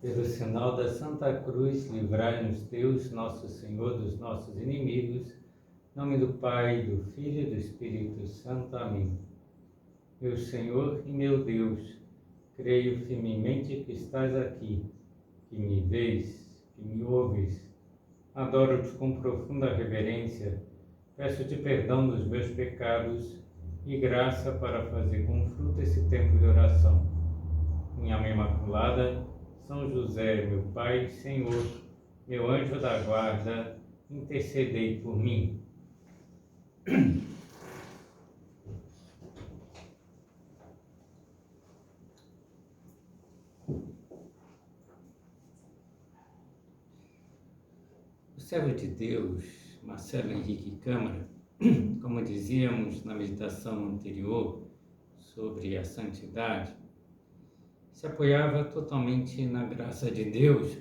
Pelo sinal da Santa Cruz, livrai-nos Deus, nosso Senhor, dos nossos inimigos. Em nome do Pai, do Filho e do Espírito Santo. Amém. Meu Senhor e meu Deus, creio firmemente que estás aqui, que me vês, que me ouves. Adoro-te com profunda reverência. Peço-te perdão dos meus pecados e graça para fazer com fruto esse tempo de oração. Minha Mãe Imaculada, São José, meu Pai, Senhor, meu anjo da guarda, intercedei por mim. O servo de Deus, Marcelo Henrique Câmara, como dizíamos na meditação anterior sobre a santidade, se apoiava totalmente na graça de Deus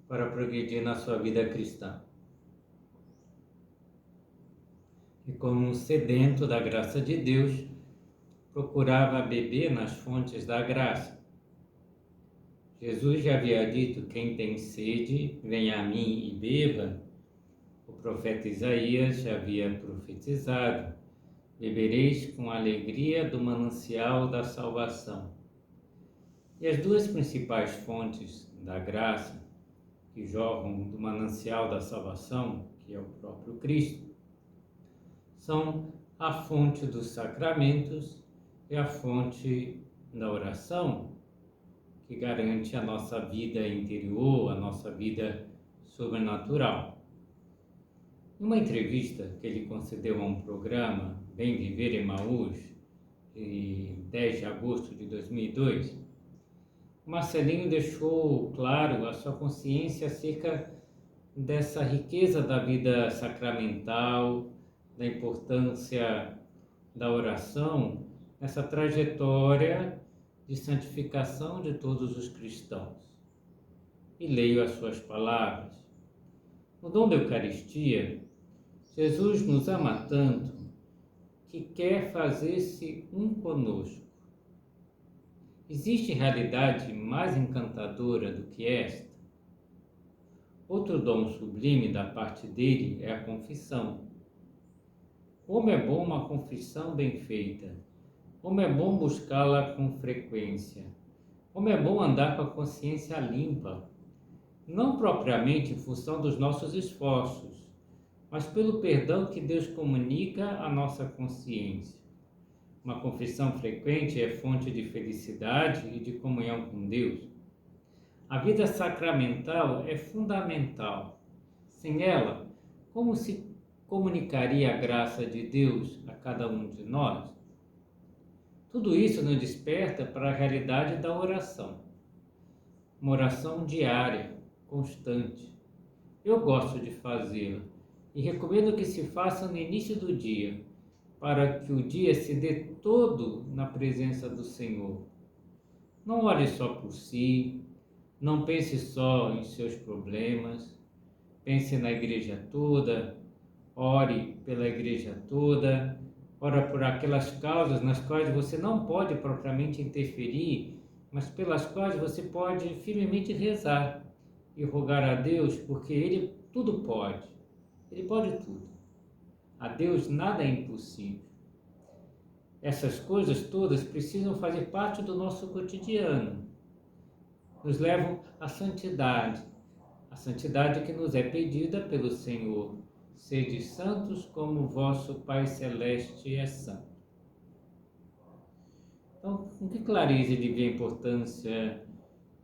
para progredir na sua vida cristã. E como um sedento da graça de Deus, procurava beber nas fontes da graça. Jesus já havia dito: quem tem sede, venha a mim e beba. O profeta Isaías já havia profetizado: bebereis com alegria do manancial da salvação. E as duas principais fontes da graça que jorram do manancial da salvação, que é o próprio Cristo, são a fonte dos sacramentos e a fonte da oração, que garante a nossa vida interior, a nossa vida sobrenatural. Numa entrevista que ele concedeu a um programa, Bem Viver Emaús, de 10 de agosto de 2002, Marcelinho deixou claro a sua consciência acerca dessa riqueza da vida sacramental, da importância da oração, nessa trajetória de santificação de todos os cristãos. E leio as suas palavras. No dom da Eucaristia, Jesus nos ama tanto que quer fazer-se um conosco. Existe realidade mais encantadora do que esta? Outro dom sublime da parte dele é a confissão. Como é bom uma confissão bem feita! Como é bom buscá-la com frequência! Como é bom andar com a consciência limpa! Não propriamente em função dos nossos esforços, mas pelo perdão que Deus comunica à nossa consciência. Uma confissão frequente é fonte de felicidade e de comunhão com Deus. A vida sacramental é fundamental. Sem ela, como se comunicaria a graça de Deus a cada um de nós? Tudo isso nos desperta para a realidade da oração. Uma oração diária, constante. Eu gosto de fazê-la e recomendo que se faça no início do dia, para que o dia se dê todo na presença do Senhor. Não ore só por si, não pense só em seus problemas, pense na igreja toda, ore pela igreja toda, ore por aquelas causas nas quais você não pode propriamente interferir, mas pelas quais você pode firmemente rezar e rogar a Deus, porque Ele tudo pode, Ele pode tudo. A Deus nada é impossível. Essas coisas todas precisam fazer parte do nosso cotidiano. Nos levam à santidade. A santidade que nos é pedida pelo Senhor. Sede santos como vosso Pai Celeste é santo. Então, com que clareza ele vê a importância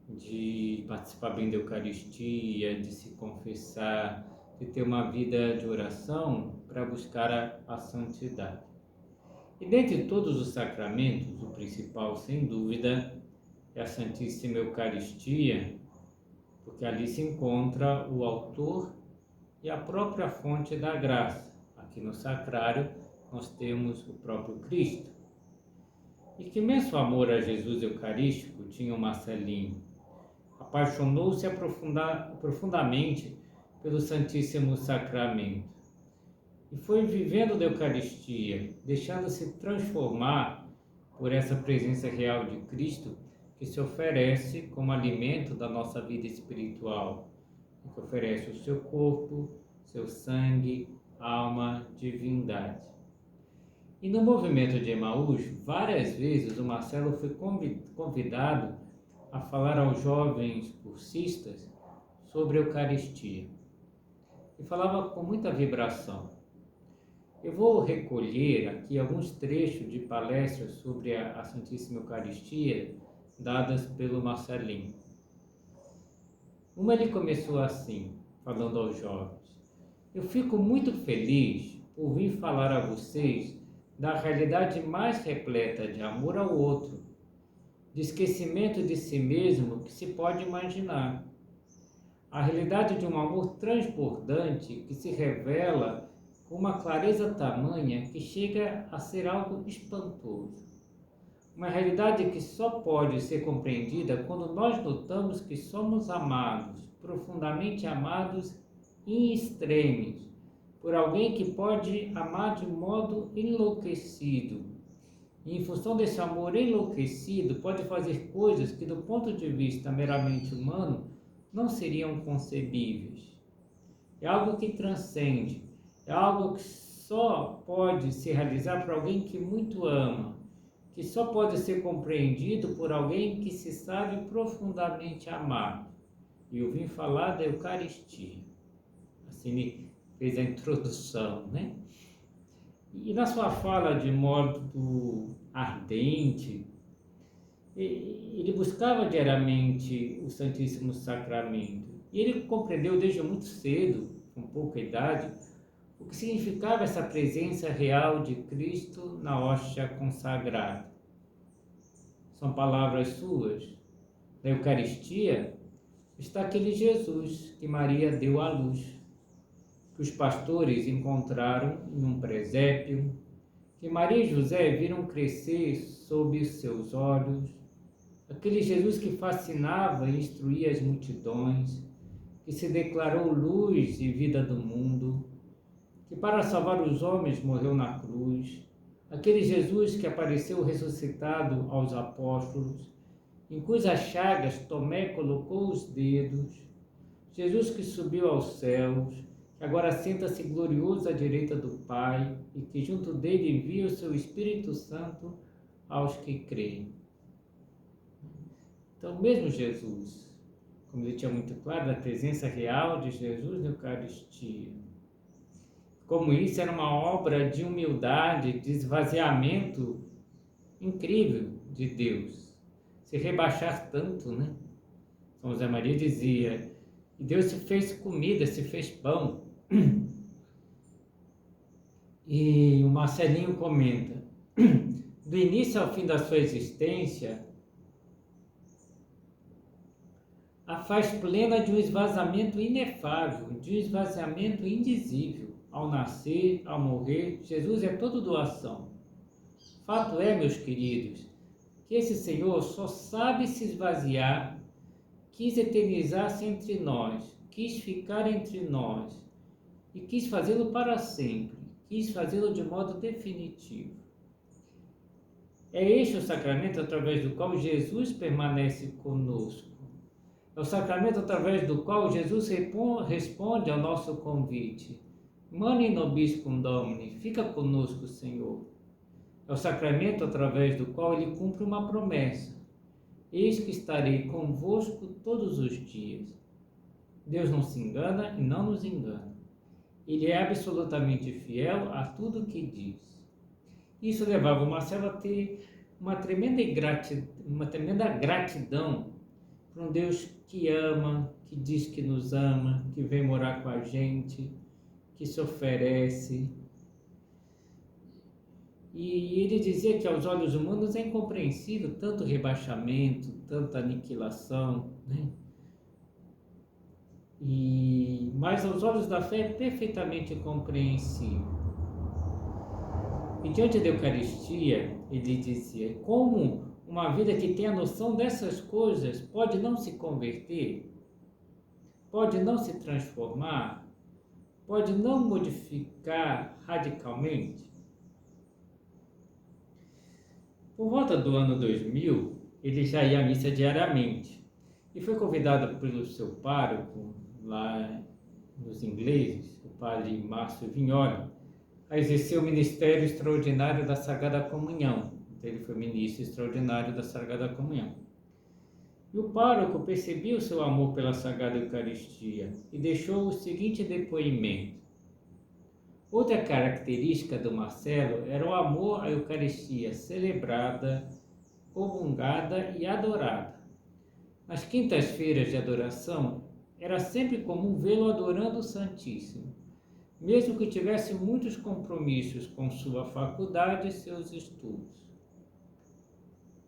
de participar bem da Eucaristia, de se confessar, de ter uma vida de oração para buscar a santidade. E dentre todos os sacramentos, o principal, sem dúvida, é a Santíssima Eucaristia, porque ali se encontra o autor e a própria fonte da graça. Aqui no sacrário nós temos o próprio Cristo. E que imenso amor a Jesus Eucarístico tinha o Marcelinho. Apaixonou-se profundamente pelo Santíssimo Sacramento. E foi vivendo da Eucaristia, deixando-se transformar por essa presença real de Cristo, que se oferece como alimento da nossa vida espiritual, que oferece o seu corpo, seu sangue, alma, divindade. E no movimento de Emaús, várias vezes o Marcelo foi convidado a falar aos jovens cursistas sobre a Eucaristia. E falava com muita vibração. Eu vou recolher aqui alguns trechos de palestras sobre a Santíssima Eucaristia dadas pelo Marcelinho. Uma ele começou assim, falando aos jovens: eu fico muito feliz por vir falar a vocês da realidade mais repleta de amor ao outro, de esquecimento de si mesmo que se pode imaginar. A realidade de um amor transbordante que se revela com uma clareza tamanha que chega a ser algo espantoso. Uma realidade que só pode ser compreendida quando nós notamos que somos amados, profundamente amados em extremos, por alguém que pode amar de modo enlouquecido. E em função desse amor enlouquecido, pode fazer coisas que, do ponto de vista meramente humano, não seriam concebíveis. É algo que transcende, é algo que só pode se realizar por alguém que muito ama, que só pode ser compreendido por alguém que se sabe profundamente amado. E eu vim falar da Eucaristia. Assim ele fez a introdução, né? E na sua fala de modo ardente, ele buscava diariamente o Santíssimo Sacramento. E ele compreendeu desde muito cedo, com pouca idade, o que significava essa presença real de Cristo na hóstia consagrada. São palavras suas. Na Eucaristia está aquele Jesus que Maria deu à luz, que os pastores encontraram em um presépio, que Maria e José viram crescer sob os seus olhos, aquele Jesus que fascinava e instruía as multidões, que se declarou luz e vida do mundo, que para salvar os homens morreu na cruz, aquele Jesus que apareceu ressuscitado aos apóstolos, em cujas chagas Tomé colocou os dedos, Jesus que subiu aos céus, que agora senta-se glorioso à direita do Pai e que junto dele envia o seu Espírito Santo aos que creem. Então, mesmo Jesus, como ele tinha muito claro da presença real de Jesus na Eucaristia, como isso era uma obra de humildade, de esvaziamento incrível de Deus, se rebaixar tanto, né? São José Maria dizia, e Deus se fez comida, se fez pão. E o Marcelinho comenta, do início ao fim da sua existência, a faz plena de um esvaziamento inefável, de um esvaziamento indizível. Ao nascer, ao morrer, Jesus é toda doação. Fato é, meus queridos, que esse Senhor só sabe se esvaziar, quis eternizar-se entre nós, quis ficar entre nós e quis fazê-lo para sempre, quis fazê-lo de modo definitivo. É este o sacramento através do qual Jesus permanece conosco. É o sacramento através do qual Jesus responde ao nosso convite. Mane nobiscum Domini, fica conosco, Senhor. É o sacramento através do qual ele cumpre uma promessa. Eis que estarei convosco todos os dias. Deus não se engana e não nos engana. Ele é absolutamente fiel a tudo o que diz. Isso levava o Marcelo a ter uma tremenda gratidão para um Deus que ama, que diz que nos ama, que vem morar com a gente, que se oferece. E ele dizia que aos olhos humanos é incompreensível tanto rebaixamento, tanta aniquilação, né? Mas aos olhos da fé é perfeitamente compreensível. E diante da Eucaristia, ele dizia, como uma vida que tem a noção dessas coisas pode não se converter, pode não se transformar, pode não modificar radicalmente? Por volta do ano 2000, ele já ia à missa diariamente e foi convidado pelo seu pároco, lá nos ingleses, o padre Márcio Vignoli, a exercer o ministério extraordinário da Sagrada Comunhão. Então, ele foi ministro extraordinário da Sagrada Comunhão. E o pároco percebia o seu amor pela Sagrada Eucaristia e deixou o seguinte depoimento. Outra característica do Marcelo era o amor à Eucaristia celebrada, comungada e adorada. Nas quintas-feiras de adoração, era sempre comum vê-lo adorando o Santíssimo, mesmo que tivesse muitos compromissos com sua faculdade e seus estudos.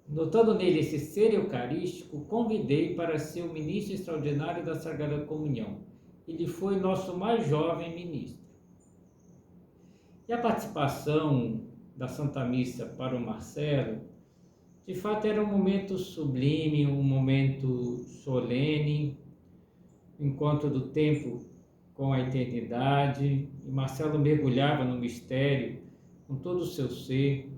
Notando nele esse ser eucarístico, convidei para ser o ministro extraordinário da Sagrada Comunhão. Ele foi nosso mais jovem ministro. E a participação da Santa Missa para o Marcelo, de fato, era um momento sublime, um momento solene, encontro do tempo com a eternidade, e Marcelo mergulhava no mistério com todo o seu ser.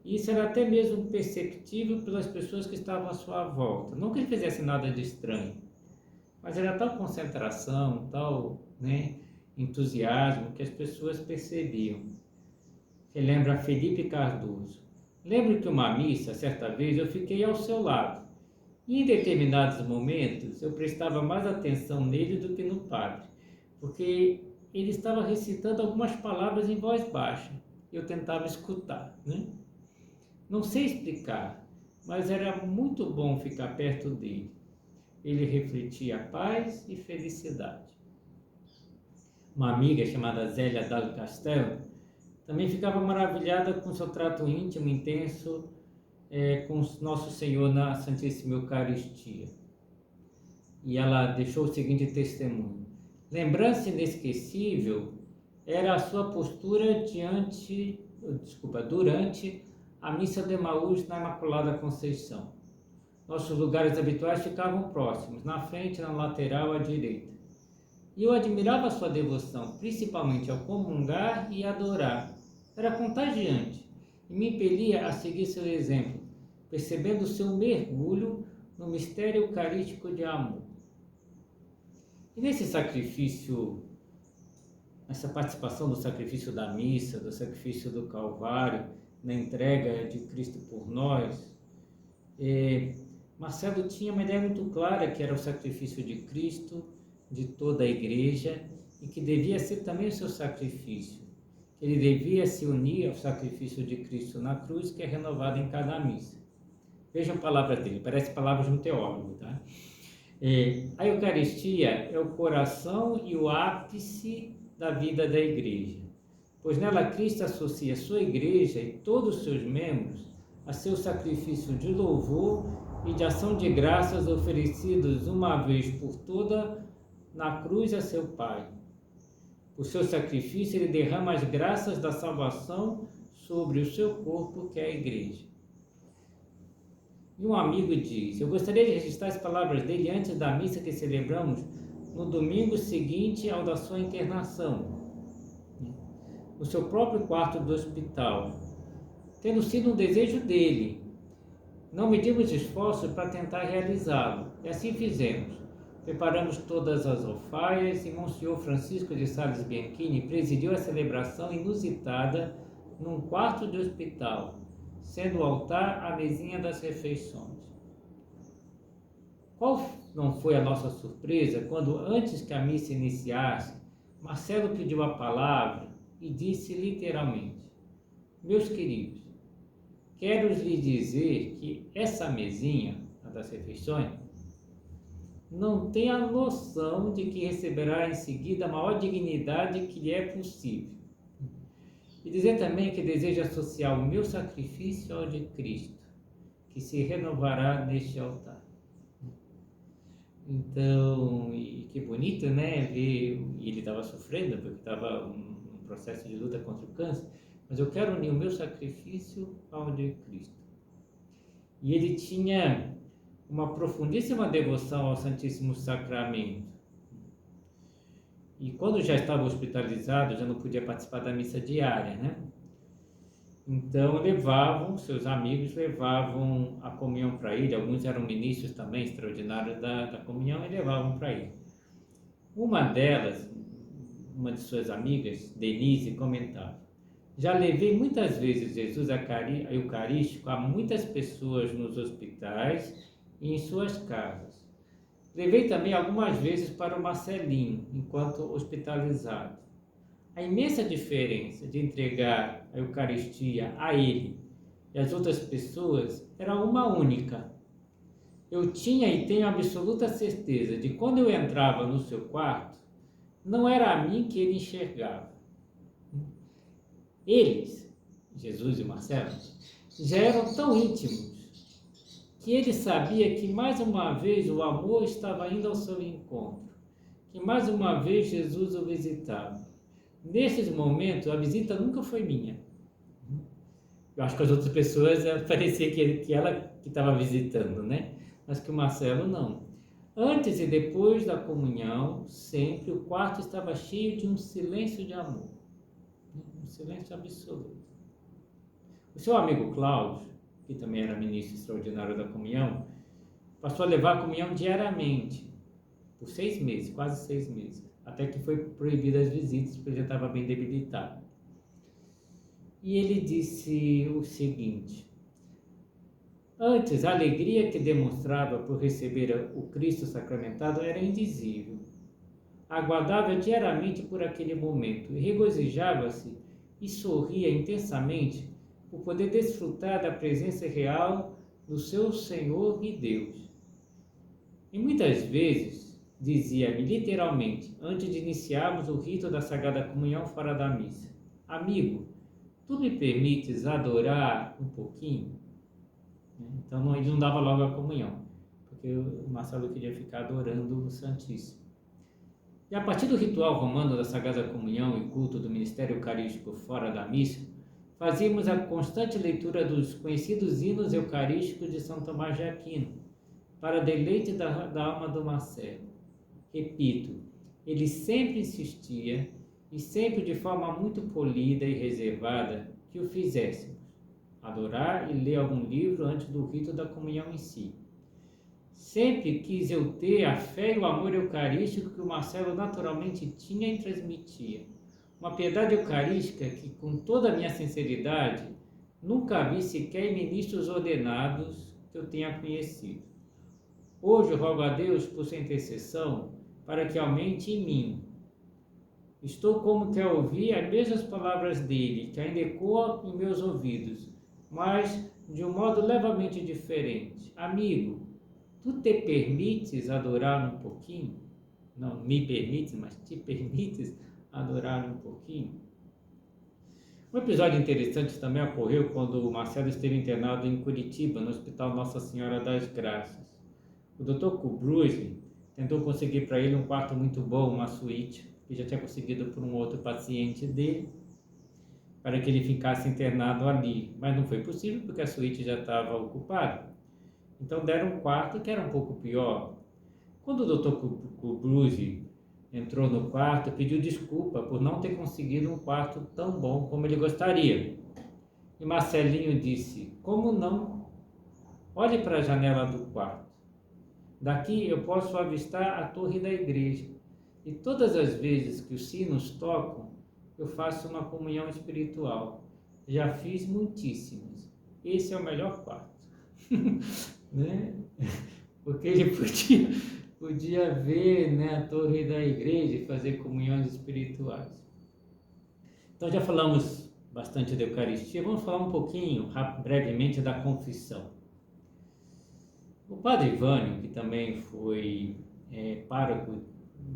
E isso era até mesmo perceptível pelas pessoas que estavam à sua volta. Não que ele fizesse nada de estranho, mas era tal concentração, tal entusiasmo que as pessoas percebiam. Relembra Felipe Cardoso. Lembro que uma missa, certa vez, eu fiquei ao seu lado. E em determinados momentos eu prestava mais atenção nele do que no padre, porque ele estava recitando algumas palavras em voz baixa. Eu tentava escutar, Não sei explicar, mas era muito bom ficar perto dele. Ele refletia paz e felicidade. Uma amiga chamada Zélia Dal Castelo também ficava maravilhada com seu trato íntimo, intenso, com Nosso Senhor na Santíssima Eucaristia. E ela deixou o seguinte testemunho. Lembrança inesquecível era a sua postura durante a missa de Emaús na Imaculada Conceição. Nossos lugares habituais ficavam próximos, na frente, na lateral, à direita. E eu admirava sua devoção, principalmente ao comungar e adorar. Era contagiante e me impelia a seguir seu exemplo, percebendo seu mergulho no mistério eucarístico de amor. E nesse sacrifício, nessa participação do sacrifício da missa, do sacrifício do Calvário, na entrega de Cristo por nós, Marcelo tinha uma ideia muito clara que era o sacrifício de Cristo, de toda a igreja, e que devia ser também o seu sacrifício. Ele devia se unir ao sacrifício de Cristo na cruz, que é renovado em cada missa. Vejam palavras dele, parece palavras de um teólogo, tá? A Eucaristia é o coração e o ápice da vida da igreja, pois nela Cristo associa sua igreja e todos os seus membros a seu sacrifício de louvor e de ação de graças oferecidos uma vez por toda na cruz a seu Pai. Por seu sacrifício, ele derrama as graças da salvação sobre o seu corpo, que é a igreja. E um amigo diz, eu gostaria de registrar as palavras dele antes da missa que celebramos no domingo seguinte ao da sua internação, no seu próprio quarto do hospital, tendo sido um desejo dele. Não medimos esforços para tentar realizá-lo, e assim fizemos. Preparamos todas as alfaias e Monsenhor Francisco de Sales Bianchini presidiu a celebração inusitada num quarto de hospital, sendo o altar a mesinha das refeições. Qual não foi a nossa surpresa quando, antes que a missa iniciasse, Marcelo pediu a palavra e disse literalmente, meus queridos, quero lhes dizer que essa mesinha, a das refeições, não tem a noção de que receberá em seguida a maior dignidade que lhe é possível. E dizer também que desejo associar o meu sacrifício ao de Cristo, que se renovará neste altar. Então, e que bonito, ver, e ele estava sofrendo, porque estava num processo de luta contra o câncer, mas eu quero unir o meu sacrifício ao de Cristo. E ele tinha uma profundíssima devoção ao Santíssimo Sacramento. E quando já estava hospitalizado, já não podia participar da missa diária, Então seus amigos levavam a comunhão para ele, alguns eram ministros também extraordinários da comunhão e levavam para ele. Uma de suas amigas, Denise, comentava: já levei muitas vezes Jesus Eucarístico a muitas pessoas nos hospitais e em suas casas. Levei também algumas vezes para o Marcelinho, enquanto hospitalizado. A imensa diferença de entregar a Eucaristia a ele e às outras pessoas era uma única. Eu tinha e tenho absoluta certeza de que quando eu entrava no seu quarto, não era a mim que ele enxergava. Eles, Jesus e Marcelo, já eram tão íntimos que ele sabia que mais uma vez o amor estava indo ao seu encontro, que mais uma vez Jesus o visitava. Nesses momentos, a visita nunca foi minha. Eu acho que as outras pessoas parecia que ela que estava visitando, né? Mas que o Marcelo não. Antes e depois da comunhão, sempre o quarto estava cheio de um silêncio de amor. Um silêncio absoluto. O seu amigo Cláudio, que também era ministro extraordinário da comunhão, passou a levar a comunhão diariamente, por 6 meses, quase 6 meses, até que foi proibida as visitas, porque ele já estava bem debilitado. E ele disse o seguinte: antes, a alegria que demonstrava por receber o Cristo sacramentado era indizível. Aguardava diariamente por aquele momento e regozijava-se e sorria intensamente por poder desfrutar da presença real do seu Senhor e Deus. E muitas vezes, dizia-me literalmente, antes de iniciarmos o rito da Sagrada Comunhão fora da missa: amigo, tu me permites adorar um pouquinho? Então ele não dava logo a comunhão, porque o Marcelo queria ficar adorando o Santíssimo. E a partir do ritual romano da Sagrada Comunhão e culto do ministério eucarístico fora da missa, fazíamos a constante leitura dos conhecidos hinos eucarísticos de São Tomás de Aquino, para deleite da alma do Marcelo. Repito, ele sempre insistia, e sempre de forma muito polida e reservada, que o fizéssemos: adorar e ler algum livro antes do rito da comunhão em si. Sempre quis eu ter a fé e o amor eucarístico que o Marcelo naturalmente tinha e transmitia. Uma piedade eucarística que, com toda a minha sinceridade, nunca vi sequer em ministros ordenados que eu tenha conhecido. Hoje rogo a Deus por sua intercessão para que aumente em mim. Estou como que a ouvir as mesmas palavras dele, que ainda ecoam em meus ouvidos, mas de um modo levemente diferente. Amigo, tu te permites adorar um pouquinho? Não me permites, mas te permites adorar um pouquinho? Um episódio interessante também ocorreu quando o Marcelo esteve internado em Curitiba, no Hospital Nossa Senhora das Graças. O Dr. Kubrusli tentou conseguir para ele um quarto muito bom, uma suíte, que já tinha conseguido por um outro paciente dele, para que ele ficasse internado ali, mas não foi possível porque a suíte já estava ocupada. Então deram um quarto que era um pouco pior. Quando o Dr. Kubrusli entrou no quarto, pediu desculpa por não ter conseguido um quarto tão bom como ele gostaria. E Marcelinho disse: como não? Olhe para a janela do quarto. Daqui eu posso avistar a torre da igreja. E todas as vezes que os sinos tocam, eu faço uma comunhão espiritual. Já fiz muitíssimas. Esse é o melhor quarto. Né? Porque ele podia ver, né, a torre da igreja e fazer comunhões espirituais. Então já falamos bastante da Eucaristia. Vamos falar um pouquinho, brevemente, da confissão. O padre Ivânio, que também foi pároco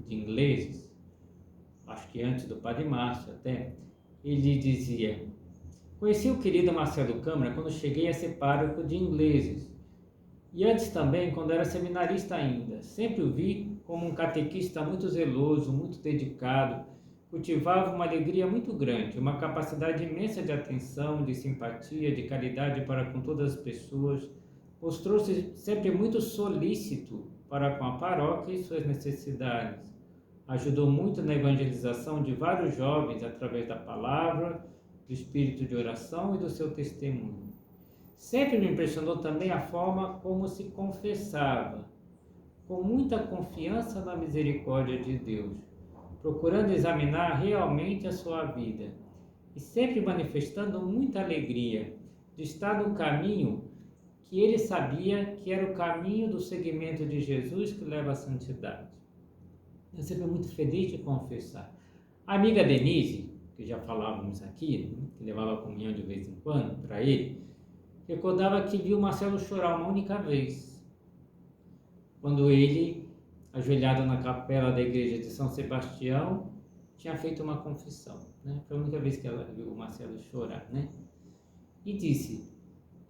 de ingleses, acho que antes do padre Márcio até, ele dizia: conheci o querido Marcelo Câmara quando cheguei a ser pároco de ingleses, e antes também quando era seminarista ainda. Sempre o vi como um catequista muito zeloso, muito dedicado, cultivava uma alegria muito grande, uma capacidade imensa de atenção, de simpatia, de caridade para com todas as pessoas. Mostrou-se sempre muito solícito para com a paróquia e suas necessidades. Ajudou muito na evangelização de vários jovens através da palavra, do espírito de oração e do seu testemunho. Sempre me impressionou também a forma como se confessava, com muita confiança na misericórdia de Deus, procurando examinar realmente a sua vida e sempre manifestando muita alegria de estar no caminho que ele sabia que era o caminho do seguimento de Jesus que leva à santidade. Eu sempre muito feliz de confessar. A amiga Denise, que já falávamos aqui, que levava a comunhão de vez em quando para ele, recordava que viu Marcelo chorar uma única vez, quando ele, ajoelhado na capela da igreja de São Sebastião, tinha feito uma confissão. Né? Foi a única vez que ela viu o Marcelo chorar. Né? E disse: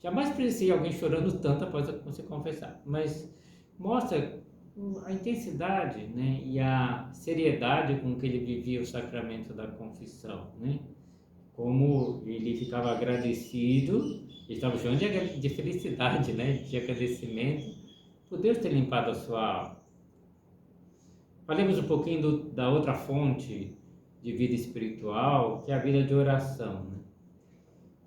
jamais presenciei alguém chorando tanto após você confessar, mas mostra a intensidade, né, e a seriedade com que ele vivia o sacramento da confissão, né? Como ele ficava agradecido, ele estava chorando de felicidade, né, de agradecimento por Deus ter limpado a sua alma. Falemos um pouquinho da outra fonte de vida espiritual, que é a vida de oração, né?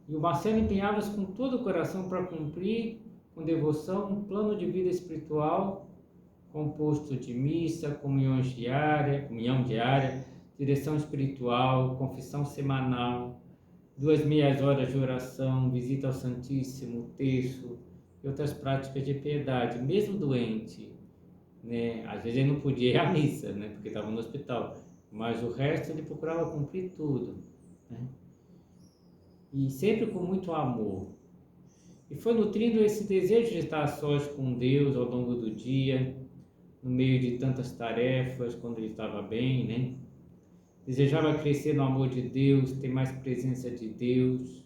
E o Marcelo empenhava-se com todo o coração para cumprir com devoção um plano de vida espiritual composto de missa, comunhão diária, direção espiritual, confissão semanal, 2 meias horas de oração, visita ao Santíssimo, terço e outras práticas de piedade, mesmo doente, né? Às vezes ele não podia ir à missa, né? Porque estava no hospital, mas o resto ele procurava cumprir tudo, né? E sempre com muito amor. E foi nutrindo esse desejo de estar a sós com Deus ao longo do dia, no meio de tantas tarefas, quando ele estava bem, né? Desejava crescer no amor de Deus, ter mais presença de Deus.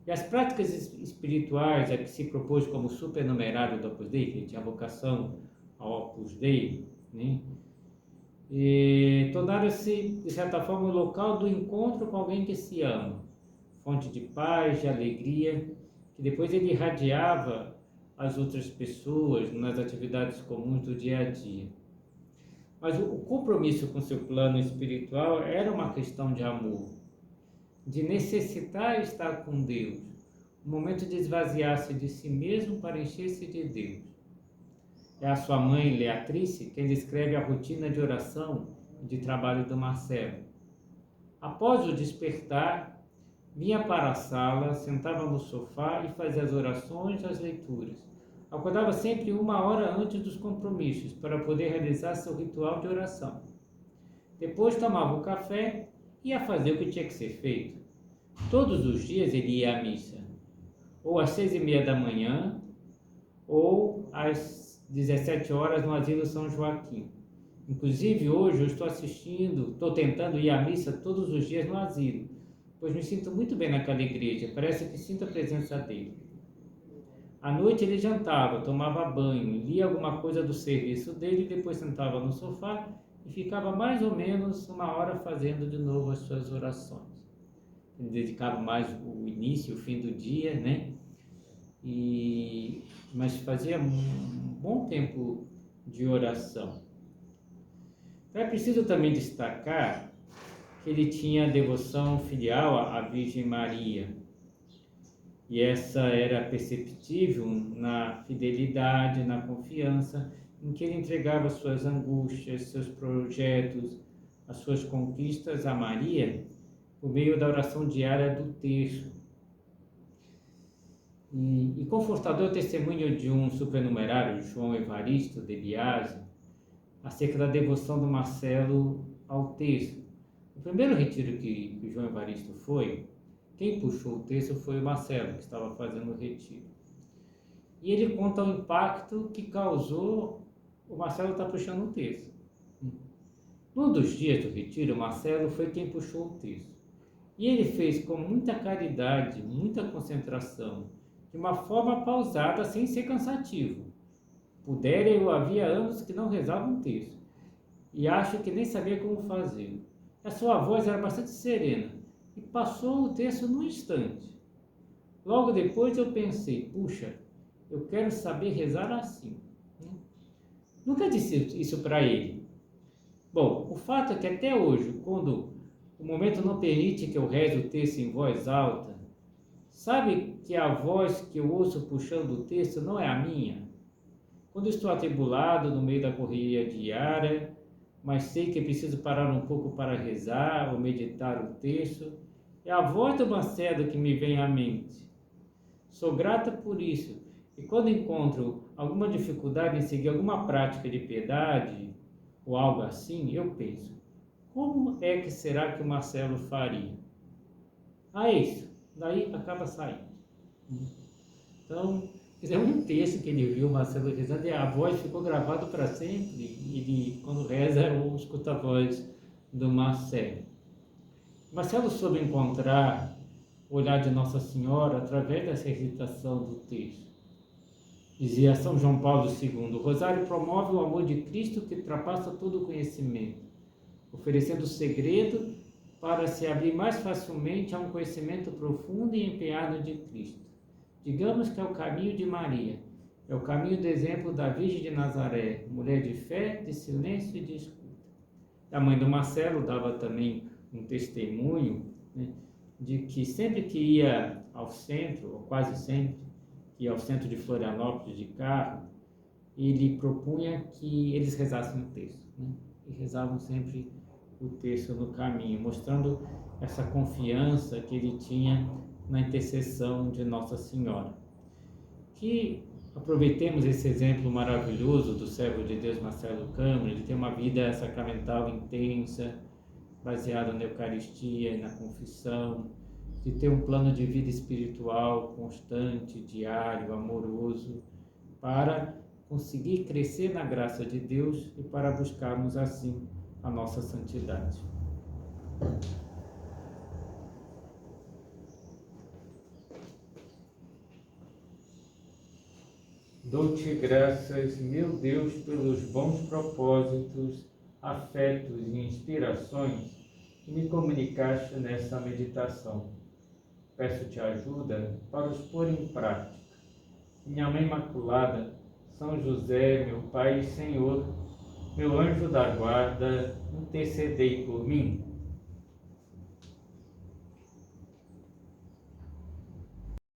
E as práticas espirituais a que se propôs como supernumerário do Opus Dei, que ele tinha vocação ao Opus Dei, né? E tornaram-se, de certa forma, o local do encontro com alguém que se ama, fonte de paz, de alegria, que depois ele irradiava as outras pessoas nas atividades comuns do dia a dia. Mas o compromisso com seu plano espiritual era uma questão de amor, de necessitar estar com Deus, um momento de esvaziar-se de si mesmo para encher-se de Deus. É a sua mãe, Leatrice, quem descreve a rotina de oração e de trabalho do Marcelo. Após o despertar, vinha para a sala, sentava no sofá e fazia as orações e as leituras. Acordava sempre 1 hora antes dos compromissos para poder realizar seu ritual de oração. Depois tomava o café e ia fazer o que tinha que ser feito. Todos os dias ele ia à missa, ou às 6h30 da manhã, ou às 17 horas no Asilo São Joaquim. Inclusive hoje eu estou tentando ir à missa todos os dias no asilo, pois me sinto muito bem naquela igreja, parece que sinto a presença dele. À noite ele jantava, tomava banho, lia alguma coisa do serviço dele, depois sentava no sofá e ficava mais ou menos 1 hora fazendo de novo as suas orações. Ele dedicava mais o início e o fim do dia, né? Mas fazia um bom tempo de oração. É preciso também destacar que ele tinha devoção filial à Virgem Maria. E essa era perceptível na fidelidade, na confiança em que ele entregava suas angústias, seus projetos, as suas conquistas a Maria por meio da oração diária do terço. E confortador testemunho de um supernumerário, João Evaristo de Biasi, acerca da devoção do Marcelo ao terço. O primeiro retiro que João Evaristo foi, quem puxou o terço foi o Marcelo, que estava fazendo o retiro. E ele conta o impacto que causou o Marcelo estar puxando o terço. Num dos dias do retiro, o Marcelo foi quem puxou o terço. E ele fez com muita caridade, muita concentração, de uma forma pausada, sem ser cansativo. Pudera, eu havia anos que não rezava um terço, e acho que nem sabia como fazer. A sua voz era bastante serena, e passou o terço num instante. Logo depois eu pensei, puxa, eu quero saber rezar assim. Nunca disse isso para ele. Bom, o fato é que até hoje, quando o momento não permite que eu reze o texto em voz alta. Sabe que a voz que eu ouço puxando o texto não é a minha? Quando estou atribulado no meio da correria diária, mas sei que preciso parar um pouco para rezar ou meditar o texto, é a voz do Macedo que me vem à mente. Sou grata por isso, e quando encontro alguma dificuldade em seguir alguma prática de piedade ou algo assim, eu penso, como é que será que o Marcelo faria? Ah, é isso. Daí acaba saindo. Então, é um texto que ele viu, Marcelo rezando, e a voz ficou gravada para sempre. Ele, quando reza, eu escuto a voz do Marcelo. Marcelo soube encontrar o olhar de Nossa Senhora através dessa recitação do texto. Dizia São João Paulo II, o Rosário promove o amor de Cristo que ultrapassa todo o conhecimento, oferecendo o segredo para se abrir mais facilmente a um conhecimento profundo e empenhado de Cristo. Digamos que é o caminho de Maria, é o caminho do exemplo da Virgem de Nazaré, mulher de fé, de silêncio e de escuta. A mãe do Marcelo dava também um testemunho, né, de que sempre que ia ao centro, ou quase sempre, que ia ao centro de Florianópolis de carro, ele propunha que eles rezassem o texto, né, e rezavam sempre o texto no caminho, mostrando essa confiança que ele tinha na intercessão de Nossa Senhora. Que aproveitemos esse exemplo maravilhoso do servo de Deus Marcelo Câmara, de ter uma vida sacramental intensa, baseada na Eucaristia e na confissão, de ter um plano de vida espiritual constante, diário, amoroso, para conseguir crescer na graça de Deus e para buscarmos assim a nossa santidade. Dou-te graças, meu Deus, pelos bons propósitos, afetos e inspirações que me comunicaste nessa meditação. Peço-te ajuda para os pôr em prática. Minha Mãe Imaculada, São José, meu Pai e Senhor, meu anjo da guarda, intercedei por mim.